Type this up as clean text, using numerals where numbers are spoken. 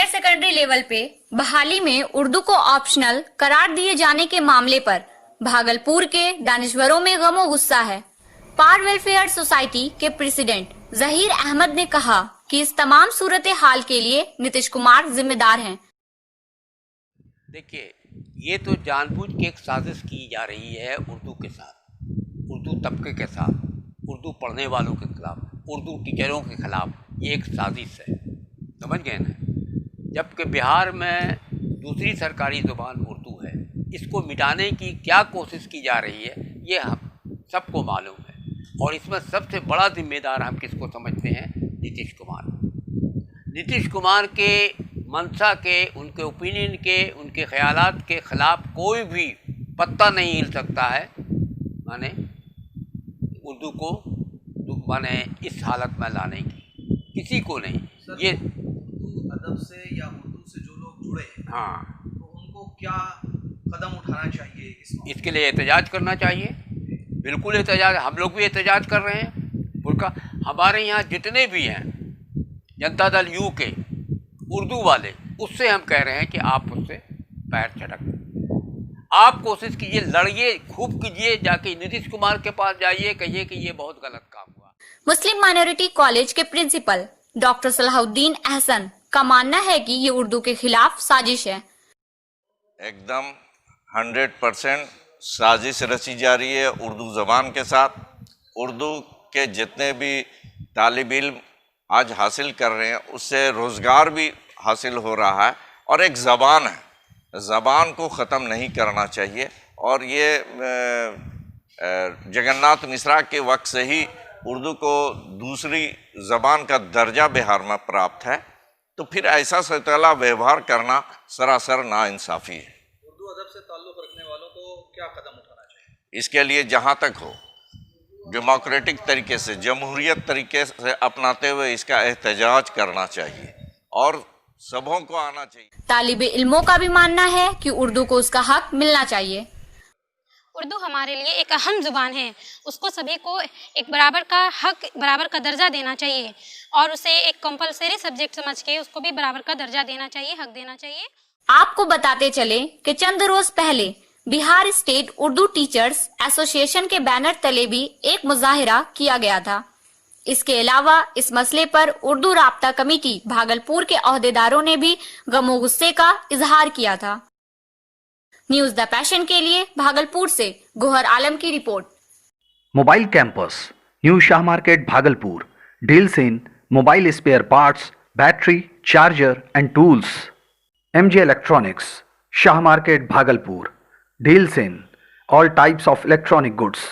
Higher secondary level पे बहाली में उर्दू को ऑप्शनल करार दिए जाने के मामले पर भागलपुर के दानिशवरों में गमो गुस्सा है। पार वेलफेयर सोसाइटी के प्रेसिडेंट जहीर अहमद ने कहा कि इस तमाम सूरत हाल के लिए नीतीश कुमार जिम्मेदार हैं। देखिए, ये तो जानबूझ के एक साजिश की जा रही है उर्दू के साथ, उर्दू तबके के साथ, उर्दू पढ़ने वालों के खिलाफ, उर्दू टीचरों के खिलाफ। ये एक साजिश है, समझ गए ना। जबकि बिहार में दूसरी सरकारी ज़ुबान उर्दू है, इसको मिटाने की क्या कोशिश की जा रही है ये हम सबको मालूम है। और इसमें सबसे बड़ा जिम्मेदार हम किसको समझते हैं? नीतीश कुमार। नीतीश कुमार के मंशा के, उनके ओपिनियन के, उनके ख्यालात के ख़िलाफ़ कोई भी पत्ता नहीं हिल सकता है, माने उर्दू को माने इस हालत में लाने की, किसी को नहीं। ये उर्दू अदब से या उर्दू से जो लोग जुड़े हैं, हाँ, तो उनको क्या कदम उठाना चाहिए इसके लिए एहतजाज करना चाहिए। बिल्कुल एहतजाज, हम लोग भी एहतजाज कर रहे हैं। उनका हमारे यहाँ जितने भी हैं जनता दल यू के उर्दू वाले, उससे हम कह रहे हैं कि आप उससे पैर चटक, आप कोशिश कीजिए, लड़िए, खूब कीजिए, जाके नीतीश कुमार के पास जाइए, कहिए कि ये बहुत गलत काम हुआ। मुस्लिम माइनॉरिटी कॉलेज के प्रिंसिपल डॉक्टर सलाहुद्दीन अहसन का मानना है कि ये उर्दू के खिलाफ साजिश है। एकदम 100% साजिश रची जा रही है उर्दू ज़बान के साथ। उर्दू के जितने भी तालिब इल्म आज हासिल कर रहे हैं, उससे रोज़गार भी हासिल हो रहा है। और एक ज़बान है, ज़बान को ख़त्म नहीं करना चाहिए। और ये जगन्नाथ मिश्रा के वक्त से ही उर्दू को दूसरी ज़बान का दर्जा बिहार में प्राप्त है, तो फिर ऐसा सौतेला व्यवहार करना सरासर नाइंसाफ़ी है। उर्दू अदब से ताल्लुक़ रखने वालों को क्या कदम उठाना चाहिए? इसके लिए जहाँ तक हो डेमोक्रेटिक तरीके से, जमहूरियत तरीके से अपनाते हुए इसका एहतजाज करना चाहिए और सबों को आना चाहिए। तालिबे इल्मों का भी मानना है कि उर्दू को उसका हक मिलना चाहिए। उर्दू हमारे लिए एक अहम ज़ुबान है, उसको सभी को एक बराबर का हक, बराबर का दर्जा देना चाहिए और उसे एक कंपलसरी सब्जेक्ट समझ के उसको भी बराबर का दर्जा देना चाहिए, हक देना चाहिए। आपको बताते चले कि चंद रोज पहले Bihar state Urdu teachers association के बैनर तले भी एक मुजाहिरा किया गया था। इसके अलावा इस मसले पर उर्दू राब्ता कमेटी भागलपुर के ओहदेदारों ने भी गमो गुस्से का इजहार किया था। न्यूज द पैशन के लिए भागलपुर से गोहर आलम की report. Mobile campus, new Shah market Bhagalpur, deals in mobile spare parts, battery, charger and tools. MJ electronics, Shah market Bhagalpur, deals in all types of electronic goods.